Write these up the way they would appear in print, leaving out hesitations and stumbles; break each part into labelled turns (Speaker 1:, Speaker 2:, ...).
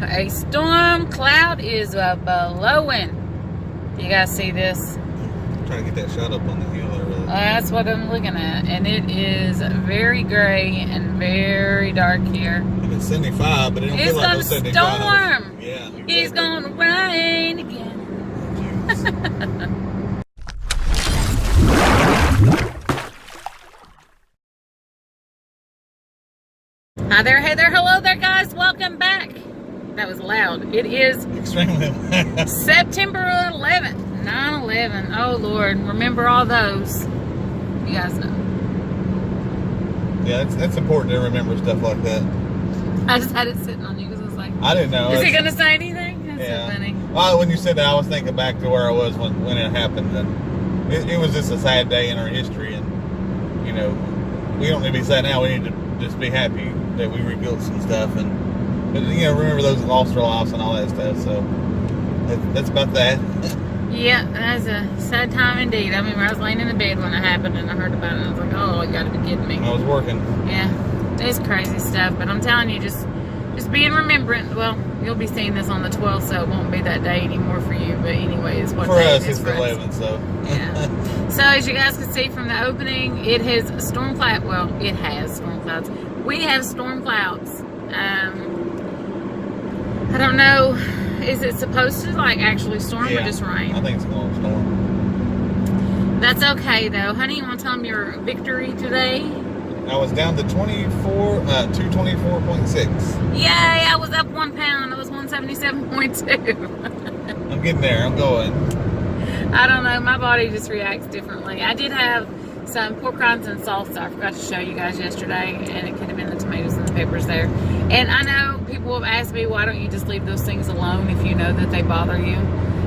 Speaker 1: a storm cloud is blowing. You guys see this?
Speaker 2: I'm trying to get that shot up on the hill there.
Speaker 1: That's what I'm looking at, and it is very gray and very dark here.
Speaker 2: It's 75, but it don't feel like no 75.
Speaker 1: It's gonna storm.
Speaker 2: Yeah, exactly.
Speaker 1: It's gonna rain again. Hi there, hey there, hello there, guys. Welcome back. That was loud. It is
Speaker 2: extremely
Speaker 1: September 11th, 9/11. Oh Lord, remember all those. You guys know.
Speaker 2: Yeah, it's important to remember stuff like that.
Speaker 1: I just had it sitting on you because I was like,
Speaker 2: I didn't know.
Speaker 1: Is he gonna say anything? That's
Speaker 2: yeah.
Speaker 1: so funny.
Speaker 2: Well, when you said that, I was thinking back to where I was when it happened, and it was just a sad day in our history. And you know, we don't need to be sad now. We need to just be happy that we rebuilt some stuff, but you know, remember those that lost their lives and all that stuff. So that's about that.
Speaker 1: Yeah, that's a sad time indeed. I remember I was laying in the bed when it happened and I heard about it and I was like, oh, you gotta be kidding me.
Speaker 2: I was working.
Speaker 1: Yeah, it's crazy stuff, but I'm telling you, just being remembrant. Well, you'll be seeing this on the 12th, so it won't be that day anymore for you, but anyway, it's what
Speaker 2: for
Speaker 1: day
Speaker 2: us,
Speaker 1: it is
Speaker 2: it's
Speaker 1: for
Speaker 2: the
Speaker 1: us.
Speaker 2: 11th, so.
Speaker 1: Yeah. So as you guys can see from the opening, it has storm cloud. Well, it has storm clouds. We have storm clouds. I don't know. Is it supposed to like actually storm or just rain?
Speaker 2: I think it's going to storm.
Speaker 1: That's okay though. Honey, you want to tell them your victory today?
Speaker 2: I was down to 224.6.
Speaker 1: Yay, I was up 1 pound. I was 177.2.
Speaker 2: I'm getting there. I'm going.
Speaker 1: I don't know. My body just reacts differently. I did have some pork rinds and salsa. I forgot to show you guys yesterday, and it could have been the tomatoes and the peppers there. And I know people have asked me, why don't you just leave those things alone if you know that they bother you?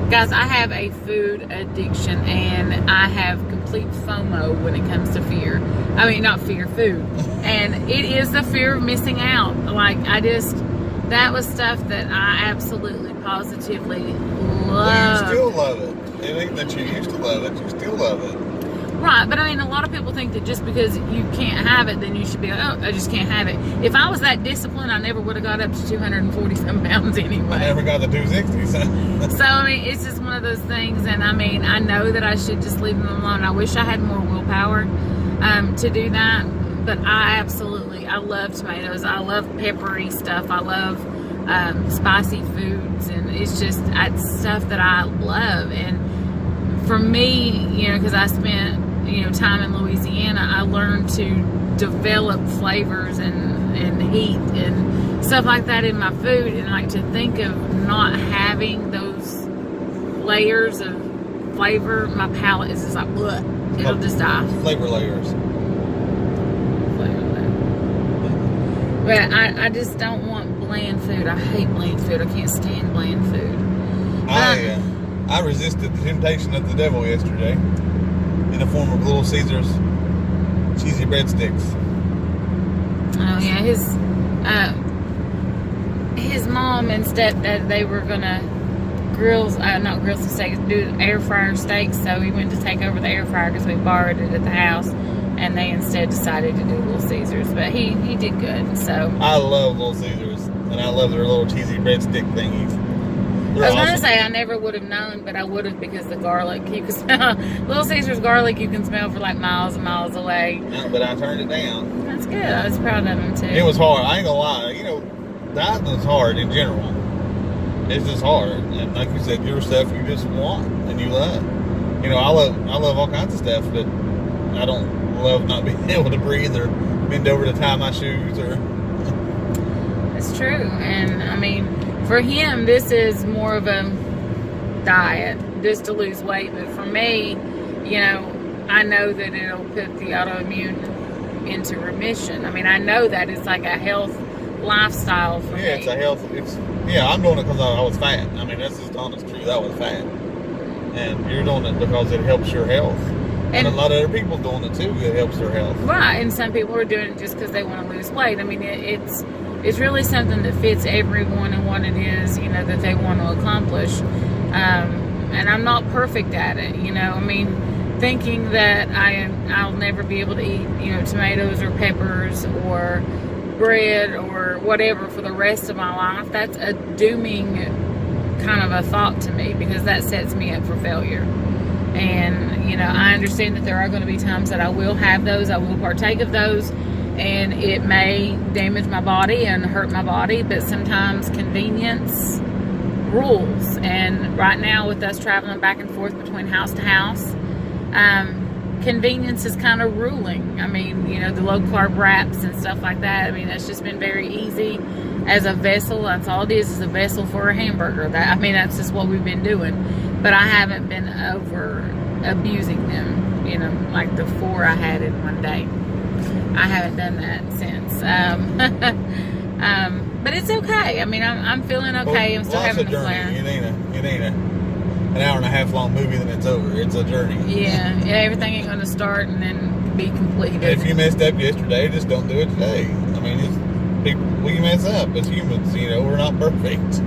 Speaker 1: Guys, I have a food addiction, and I have complete FOMO when it comes to fear. I mean, not fear, food. And it is the fear of missing out. Like, that was stuff that I absolutely, positively love.
Speaker 2: Well, you still love it. It ain't that you used to love it, you still love it.
Speaker 1: Right, but I mean, a lot of people think that just because you can't have it, then you should be like, oh, I just can't have it. If I was that disciplined, I never would have got up to 240-some pounds anyway.
Speaker 2: I never got to 260, so.
Speaker 1: So, I mean, it's just one of those things, and I mean, I know that I should just leave them alone. I wish I had more willpower to do that, but I love tomatoes. I love peppery stuff. I love spicy foods, and it's stuff that I love. And for me, you know, because I spent time in Louisiana, I learned to develop flavors and heat and stuff like that in my food, and like to think of not having those layers of flavor, my palate is just like, bleh, it'll just die.
Speaker 2: Flavor layers.
Speaker 1: But I just don't want bland food. I hate bland food. I can't stand bland food.
Speaker 2: I resisted the temptation of the devil yesterday in the form of Little Caesars cheesy breadsticks.
Speaker 1: Oh yeah, his mom and stepdad, they were gonna not grill some steaks, do air fryer steaks. So we went to take over the air fryer because we borrowed it at the house, and they instead decided to do Little Caesars. But he did good. So
Speaker 2: I love Little Caesars, and I love their little cheesy breadstick thingies. They're
Speaker 1: I was
Speaker 2: awesome.
Speaker 1: going to say I never would have known, but I would have, because the garlic, you can smell, Little Caesars garlic you can smell for like miles and miles away.
Speaker 2: No, but I turned it down.
Speaker 1: That's good. I was proud of him too.
Speaker 2: It was hard. I ain't gonna lie. You know, dieting is hard in general. It's just hard, and like you said, your stuff you just want and you love. You know, I love all kinds of stuff, but I don't love not being able to breathe or bend over to tie my shoes or.
Speaker 1: It's true, and I mean, for him, this is more of a diet, just to lose weight. But for me, you know, I know that it'll put the autoimmune into remission. I mean, I know that it's like a health lifestyle for me.
Speaker 2: Yeah, it's a health. I'm doing it because I was fat. I mean, that's just honest truth. I was fat, and you're doing it because it helps your health. And a lot of other people doing it too. It helps their health.
Speaker 1: Right, and some people are doing it just because they want to lose weight. I mean, it's really something that fits everyone and what it is, you know, that they want to accomplish. And I'm not perfect at it, you know. I mean, thinking that I'll never be able to eat, you know, tomatoes or peppers or bread or whatever for the rest of my life, that's a dooming kind of a thought to me, because that sets me up for failure. And, you know, I understand that there are going to be times that I will have those, I will partake of those, and it may damage my body and hurt my body, but sometimes convenience rules. And right now, with us traveling back and forth between house to house, convenience is kind of ruling. I mean, you know, the low carb wraps and stuff like that, I mean, that's just been very easy as a vessel. That's all it is a vessel for a hamburger. That, I mean, that's just what we've been doing. But I haven't been over abusing them, you know, like the 4 I had in one day. I haven't done that since. But it's okay. I mean, I'm feeling okay. I'm still having the flare.
Speaker 2: It ain't an hour and a half long movie, then it's over. It's a journey.
Speaker 1: Yeah, everything ain't going to start and then be completed.
Speaker 2: If you messed up yesterday, just don't do it today. I mean, we mess up as humans. You know, we're not perfect.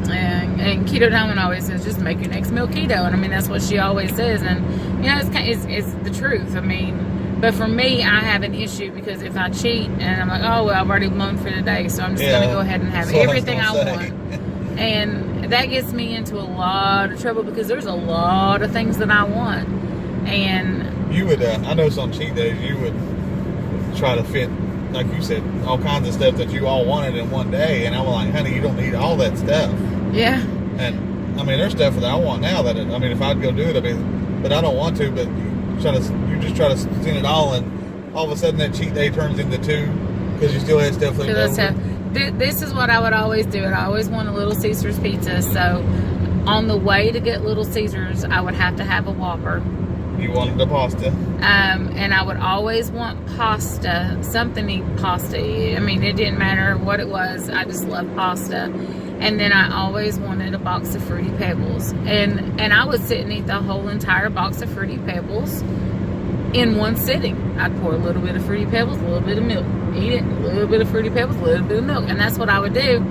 Speaker 1: And Keto Diamond always says, just make your next meal keto. And I mean, that's what she always says. And, you know, it's the truth. I mean, but for me, I have an issue, because if I cheat and I'm like, oh, well, I've already blown for today, so I'm just going to go ahead and have everything I want. And that gets me into a lot of trouble, because there's a lot of things that I want. And
Speaker 2: you would, I know some cheat days, you would try to fit, like you said, all kinds of stuff that you all wanted in one day. And I'm like, honey, you don't need all that stuff.
Speaker 1: Yeah.
Speaker 2: And I mean, there's stuff that I want now that, I mean, if I'd go do it, I mean, but I don't want to, but you just try to send it all, and all of a sudden that cheat day turns into 2, because you still had stuff left over.
Speaker 1: This is what I would always do. I always want a Little Caesars pizza, so on the way to get Little Caesars, I would have to have a Whopper.
Speaker 2: You wanted the pasta.
Speaker 1: And I would always want pasta, something pasta. I mean, it didn't matter what it was. I just love pasta. And then I always wanted a box of Fruity Pebbles. And I would sit and eat the whole entire box of Fruity Pebbles in one sitting. I'd pour a little bit of Fruity Pebbles, a little bit of milk. Eat it, a little bit of Fruity Pebbles, a little bit of milk. And that's what I would do.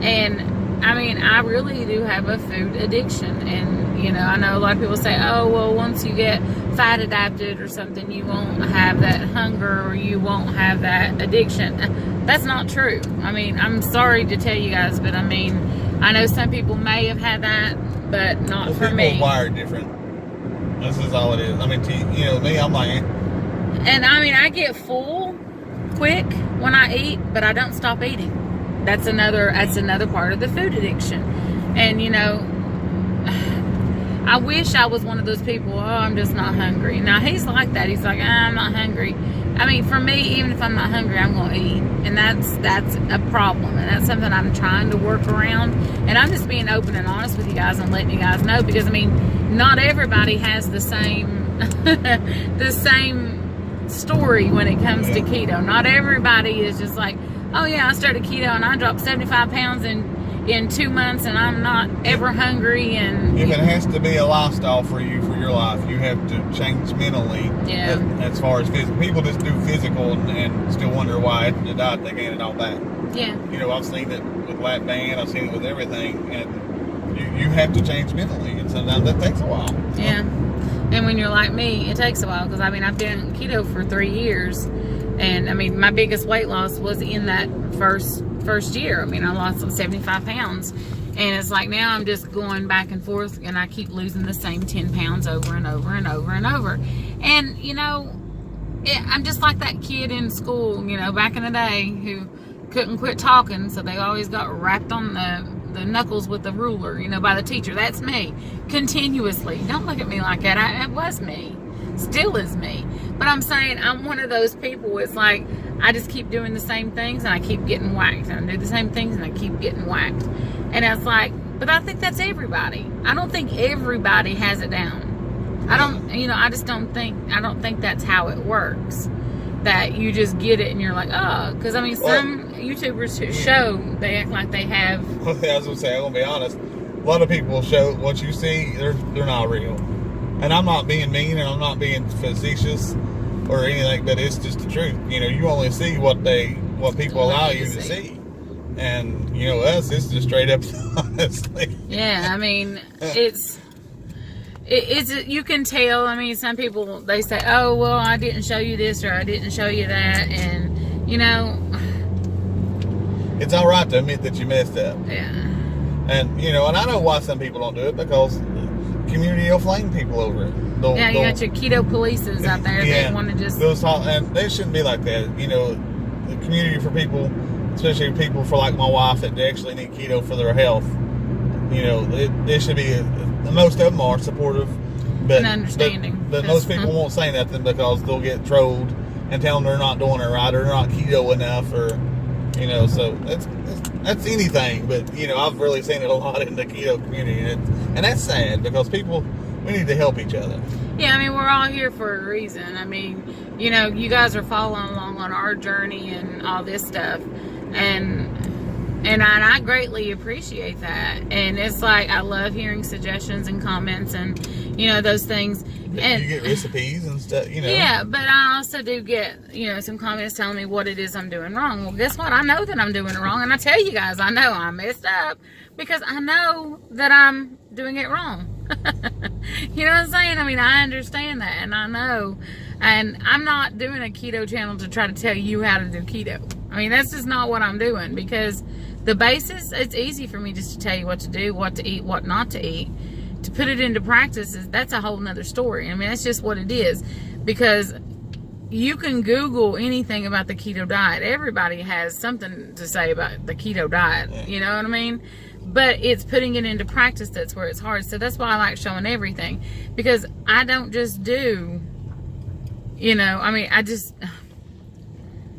Speaker 1: And, I mean, I really do have a food addiction. And, you know, I know a lot of people say, oh, well, once you get fat adapted or something, you won't have that hunger or you won't have that addiction. That's not true. I mean, I'm sorry to tell you guys, but I mean, I know some people may have had that, but not for me.
Speaker 2: People are wired different. This is all it is. I mean, you know, me, I'm like...
Speaker 1: And I mean, I get full quick when I eat, but I don't stop eating. That's another part of the food addiction. And, you know, I wish I was one of those people, oh, I'm just not hungry. Now, he's like that. He's like, I'm not hungry. I mean, for me, even if I'm not hungry, I'm going to eat. And that's a problem. And that's something I'm trying to work around. And I'm just being open and honest with you guys and letting you guys know. Because, I mean, not everybody has the same the same story when it comes to keto. Not everybody is just like, oh, yeah, I started keto and I dropped 75 pounds in 2 months and I'm not ever hungry. And
Speaker 2: if it has to be a lifestyle for you, for your life, you have to change mentally.
Speaker 1: Yeah.
Speaker 2: As far as physical, people just do physical and still wonder why the diet they gain it all back.
Speaker 1: Yeah.
Speaker 2: You know, I've seen it with lap band, I've seen it with everything, and you have to change mentally, and sometimes that takes a while.
Speaker 1: Yeah. And when you're like me, it takes a while, because I mean, I've been keto for 3 years, and I mean, my biggest weight loss was in that first year. I mean, I lost 75 pounds, and it's like now I'm just going back and forth, and I keep losing the same 10 pounds over and over and over and over. And you know, I'm just like that kid in school, you know, back in the day, who couldn't quit talking, so they always got wrapped on the knuckles with the ruler, you know, by the teacher. That's me, continuously. Don't look at me like that. It was me, still is me. But I'm saying I'm one of those people. It's like I just keep doing the same things and I keep getting whacked, and I do the same things and I keep getting whacked. And it's like, but I think that's everybody. I don't think everybody has it down. I don't, you know, I don't think that's how it works. That you just get it and you're like, oh, because I mean, some YouTubers who show, they act like they have.
Speaker 2: I was gonna say, I'm gonna be honest. A lot of people show what you see, they're not real. And I'm not being mean, and I'm not being facetious or anything, but it's just the truth. You know, you only see what people allow you to see. And you know, us, it's just straight up, honestly.
Speaker 1: Yeah, I mean, it's you can tell. I mean, some people, they say, oh, well, I didn't show you this or I didn't show you that. And, you know,
Speaker 2: it's all right to admit that you messed up.
Speaker 1: Yeah.
Speaker 2: And, you know, and I know why some people don't do it, because the community will flame people over it.
Speaker 1: You got your keto polices out there that want to just...
Speaker 2: And they shouldn't be like that. You know, the community for people, especially people for like my wife that actually need keto for their health, you know, it should be, most of them are supportive. But,
Speaker 1: and understanding.
Speaker 2: But most people won't say nothing because they'll get trolled and tell them they're not doing it right or they're not keto enough, or, you know, so that's anything. But, you know, I've really seen it a lot in the keto community, and that's sad, because people, we need to help each other.
Speaker 1: Yeah, I mean, we're all here for a reason. I mean, you know, you guys are following along on our journey and all this stuff, and I greatly appreciate that. And it's like, I love hearing suggestions and comments and, you know, those things. And
Speaker 2: you get recipes and stuff, you know.
Speaker 1: Yeah, but I also do get, you know, some comments telling me what it is I'm doing wrong. Well, guess what? I know that I'm doing it wrong. And I tell you guys, I know I messed up, because I know that I'm doing it wrong. You know what I'm saying? I mean, I understand that, and I know. And I'm not doing a keto channel to try to tell you how to do keto. I mean, that's just not what I'm doing, because the basis, it's easy for me just to tell you what to do, what to eat, what not to eat. To put it into practice, that's a whole nother story. I mean, that's just what it is, because you can Google anything about the keto diet. Everybody has something to say about the keto diet. You know what I mean? But it's putting it into practice that's where it's hard. So that's why I like showing everything, because I don't just do, you know, I mean, I just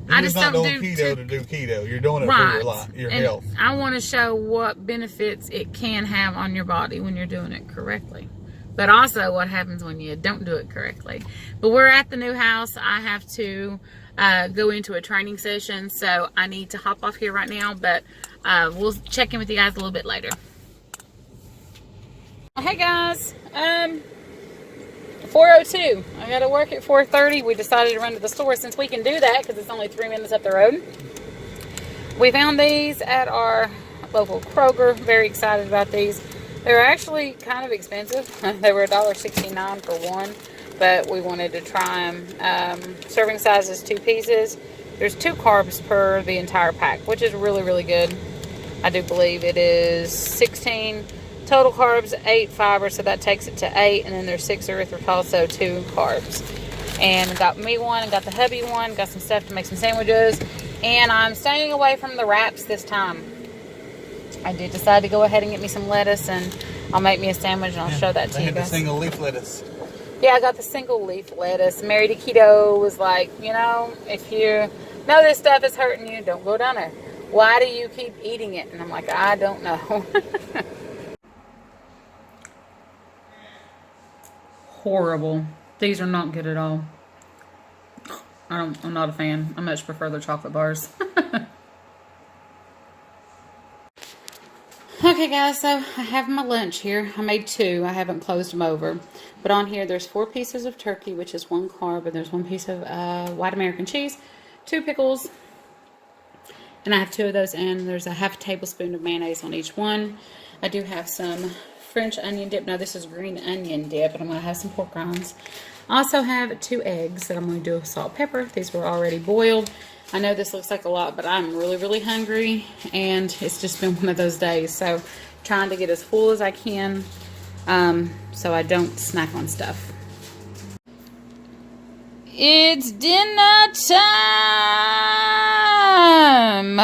Speaker 1: don't do
Speaker 2: keto to do keto. You're doing it
Speaker 1: right.
Speaker 2: for your life, your
Speaker 1: and
Speaker 2: health.
Speaker 1: I want to show what benefits it can have on your body when you're doing it correctly, but also what happens when you don't do it correctly. But we're at the new house. I have to go into a training session, so I need to hop off here right now, but we'll check in with you guys a little bit later. Hey guys, 4:02. I got to work at 4:30. We decided to run to the store since we can do that, because it's only 3 minutes up the road. We found these at our local Kroger. Very excited about these. They're actually kind of expensive. They were $1.69 for one, but we wanted to try them. Serving size is 2 pieces. There's 2 carbs per the entire pack, which is really, really good. I do believe it is 16 total carbs, 8 fiber, so that takes it to 8, and then there's 6 erythritol, so 2 carbs. And got me one, and got the hubby one, got some stuff to make some sandwiches, and I'm staying away from the wraps this time. I did decide to go ahead and get me some lettuce, and I'll make me a sandwich, and I'll show that to you guys.
Speaker 2: The single leaf lettuce.
Speaker 1: Yeah, I got the single leaf lettuce. Married to Keto was like, you know, if you know this stuff is hurting you, don't go down there. Why do you keep eating it? And I'm like, I don't know. Horrible. These are not good at all. I'm not a fan. I much prefer the chocolate bars. Okay guys, so I have my lunch here. I made 2. I haven't closed them over. But on here there's 4 pieces of turkey, which is 1 carb, and there's 1 piece of white American cheese, 2 pickles, and I have 2 of those, and there's a half a tablespoon of mayonnaise on each one. I do have some French onion dip. Now this is green onion dip, and I'm going to have some pork rinds. I also have 2 eggs that I'm going to do with salt and pepper. These were already boiled. I know this looks like a lot, but I'm really, really hungry, and it's just been one of those days. So trying to get as full as I can so I don't snack on stuff. It's dinner time!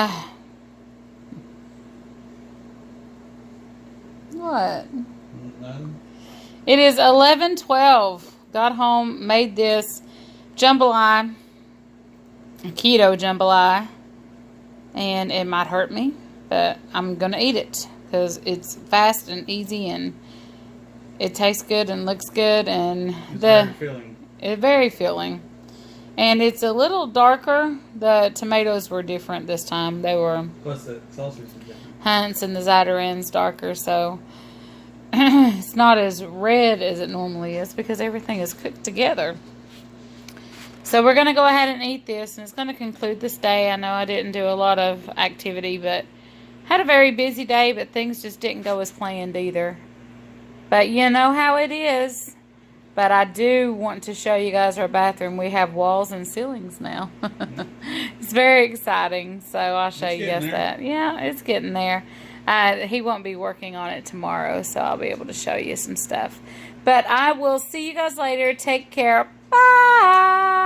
Speaker 1: What?
Speaker 2: None.
Speaker 1: It is 11:12. Got home, made this jambalaya, keto jambalaya, and it might hurt me, but I'm gonna eat it because it's fast and easy, and it tastes good and looks good, and it's very filling. And it's a little darker. The tomatoes were different this time. They were
Speaker 2: Plus the sauce is different.
Speaker 1: Hunt's and the Zyderen's darker, so it's not as red as it normally is because everything is cooked together. So we're going to go ahead and eat this, and it's going to conclude this day. I know I didn't do a lot of activity, but had a very busy day, but things just didn't go as planned either. But you know how it is. But I do want to show you guys our bathroom. We have walls and ceilings now. It's very exciting. So I'll show
Speaker 2: It's
Speaker 1: you guys
Speaker 2: getting there.
Speaker 1: that. Yeah, it's getting there. He won't be working on it tomorrow, so I'll be able to show you some stuff. But I will see you guys later. Take care. Bye.